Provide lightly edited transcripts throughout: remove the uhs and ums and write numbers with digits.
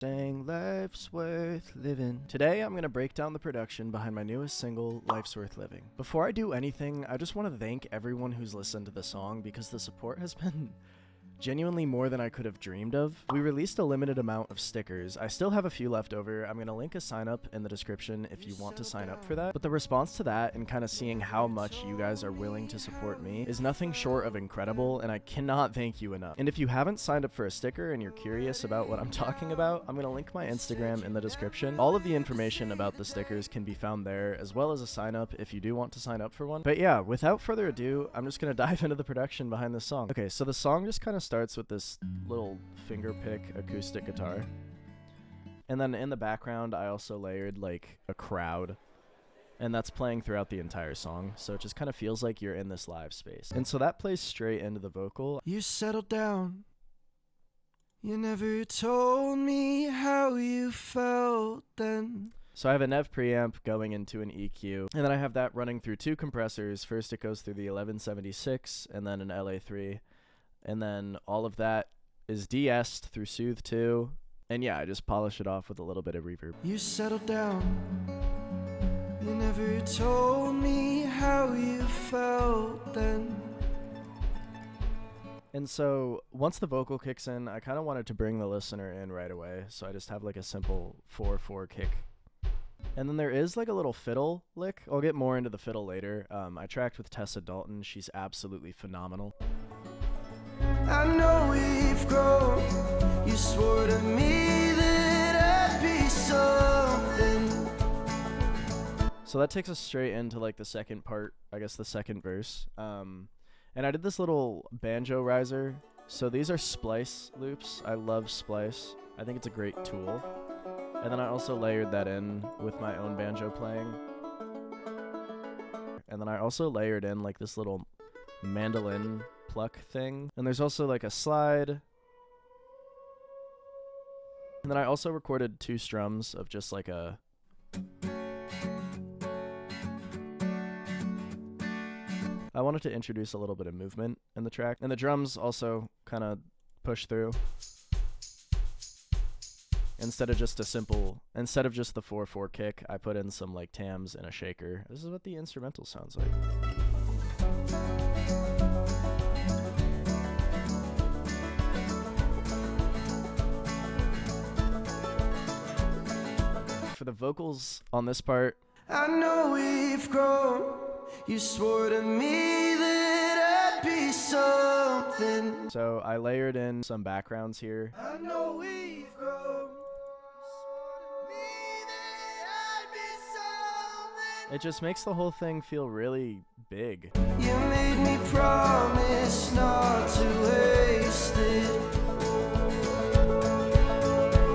Dang, life's worth living. Today, I'm gonna break down the production behind my newest single, Life's Worth Living. Before I do anything, I just want to thank everyone who's listened to the song because the support has been genuinely more than I could have dreamed of. We released a limited amount of stickers. I still have a few left over. I'm gonna link a sign up in the description if you want to sign up for that. But the response to that and kind of seeing how much you guys are willing to support me is nothing short of incredible, and I cannot thank you enough. And if you haven't signed up for a sticker and you're curious about what I'm talking about, I'm gonna link my Instagram in the description. All of the information about the stickers can be found there, as well as a sign up if you do want to sign up for one. But yeah, without further ado, I'm just gonna dive into the production behind this song. Okay, so the song just kind of starts with this little finger pick acoustic guitar, and then in the background I also layered like a crowd, and that's playing throughout the entire song, so it just kind of feels like you're in this live space. And so that plays straight into the vocal. You settled down, you never told me how you felt then. So I have a Nev preamp going into an EQ, and then I have that running through two compressors. First it goes through the 1176 and then an LA3. And then all of that is de-essed through Soothe 2. And yeah, I just polish it off with a little bit of reverb. You settled down. You never told me how you felt then. And so once the vocal kicks in, I kind of wanted to bring the listener in right away. So I just have like a simple 4/4 kick. And then there is like a little fiddle lick. I'll get more into the fiddle later. I tracked with Tessa Dalton. She's absolutely phenomenal. I know we've grown. You swore to me that I'd be something. So that takes us straight into like the second part, I guess the second verse. And I did this little banjo riser. So these are splice loops. I love splice. I think it's a great tool. And then I also layered that in with my own banjo playing. And then I also layered in like this little mandolin pluck thing, and there's also like a slide, and then I also recorded two strums of just like a I wanted to introduce a little bit of movement in the track, and the drums also kind of push through instead of just the 4/4 kick. I put in some like tams and a shaker. This is what the instrumental sounds like. For the vocals on this part, I know we've grown. You swore to me that I'd be something. So I layered in some backgrounds here. I know we've grown. You swore to me that I'd be something. It just makes the whole thing feel really big. You made me promise not to waste it.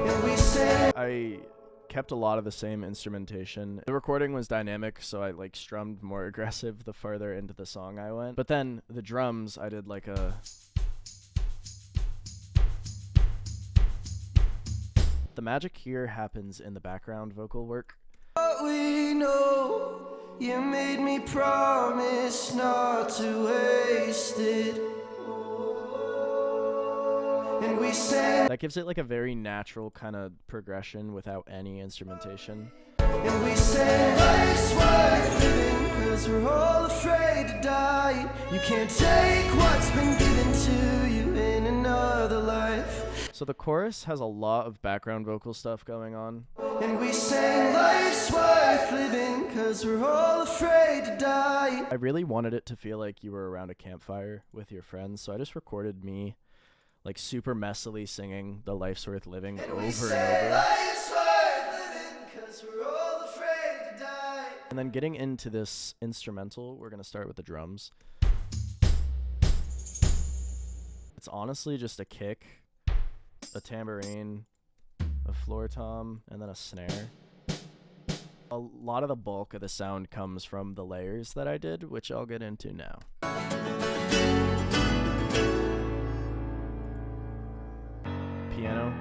And we said I kept a lot of the same instrumentation. The recording was dynamic, so I like strummed more aggressive the farther into the song I went. But then the drums, I did like a... The magic here happens in the background vocal work. But we know you made me promise not to waste it. And we sang. That gives it like a very natural kind of progression without any instrumentation. And we sang, life's worth living, 'cause we're all afraid to die. You can't take what's been given to you in another life. So the chorus has a lot of background vocal stuff going on. And we sang, life's worth living, 'cause we're all afraid to die. I really wanted it to feel like you were around a campfire with your friends, so I just recorded me like super messily singing the Life's Worth Living over and over. Life's worth living, 'cause we're all afraid to die. And then getting into this instrumental, we're gonna start with the drums. It's honestly just a kick, a tambourine, a floor tom, and then a snare. A lot of the bulk of the sound comes from the layers that I did, which I'll get into now. Piano.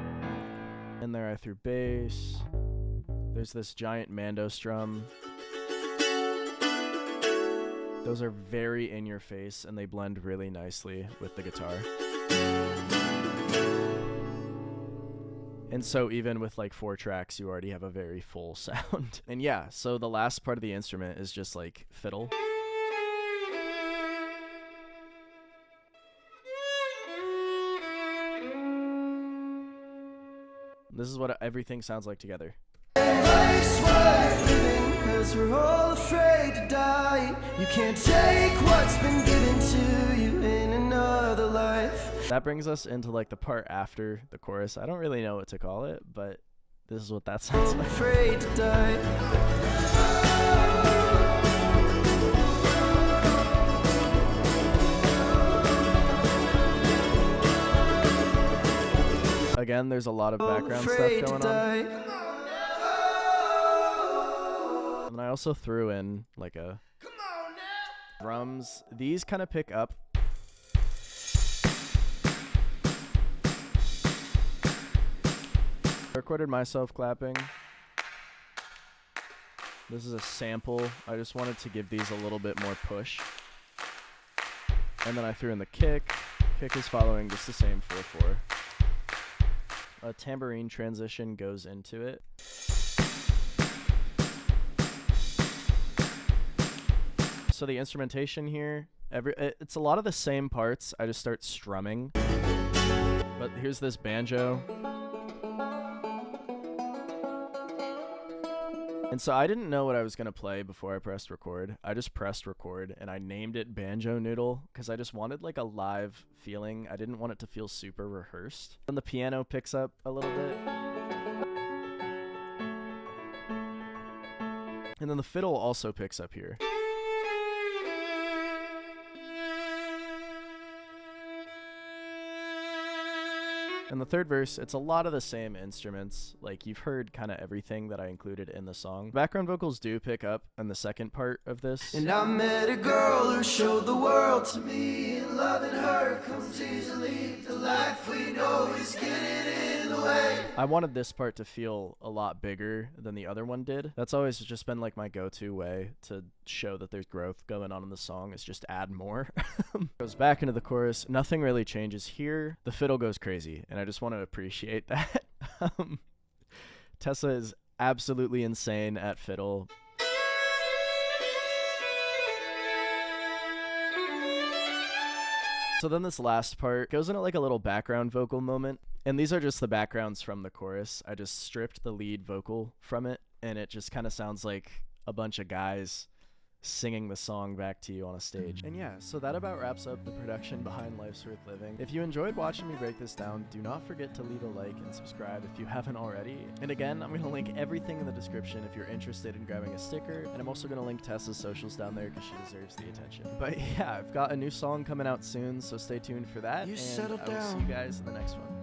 In there I threw bass. There's this giant mando strum. Those are very in your face and they blend really nicely with the guitar. And so even with like 4 tracks, you already have a very full sound. And yeah, so the last part of the instrument is just like fiddle. This is what everything sounds like together. Life's worth living, 'cause we're all afraid to die. You can't take what's been given to you in another life. That brings us into like the part after the chorus. I don't really know what to call it, but this is what that sounds like. Afraid to die. Again, there's a lot of background stuff going on. And I also threw in like a drums. These kind of pick up. I recorded myself clapping. This is a sample. I just wanted to give these a little bit more push. And then I threw in the kick. Kick is following just the same 4/4. A tambourine transition goes into it. So the instrumentation here, it's a lot of the same parts. I just start strumming. But here's this banjo. And so I didn't know what I was going to play before I pressed record. I just pressed record and I named it Banjo Noodle because I just wanted like a live feeling. I didn't want it to feel super rehearsed. Then the piano picks up a little bit. And then the fiddle also picks up here. And the third verse, it's a lot of the same instruments. Like, you've heard kind of everything that I included in the song. Background vocals do pick up in the second part of this. And I met a girl who showed the world to me, and loving her comes easily. The life we know is getting in the way. I wanted this part to feel a lot bigger than the other one did. That's always just been like my go-to way to show that there's growth going on in the song, is just add more. Goes back into the chorus. Nothing really changes here. The fiddle goes crazy, and I just want to appreciate that. Tessa is absolutely insane at fiddle. So then this last part goes into like a little background vocal moment. And these are just the backgrounds from the chorus. I just stripped the lead vocal from it, and it just kind of sounds like a bunch of guys singing the song back to you on a stage. And yeah, so that about wraps up the production behind Life's Worth Living. If you enjoyed watching me break this down, do not forget to leave a like and subscribe if you haven't already. And again, I'm going to link everything in the description if you're interested in grabbing a sticker, and I'm also going to link Tessa's socials down there because she deserves the attention. But yeah, I've got a new song coming out soon, so stay tuned for that, and I will see you guys in the next one.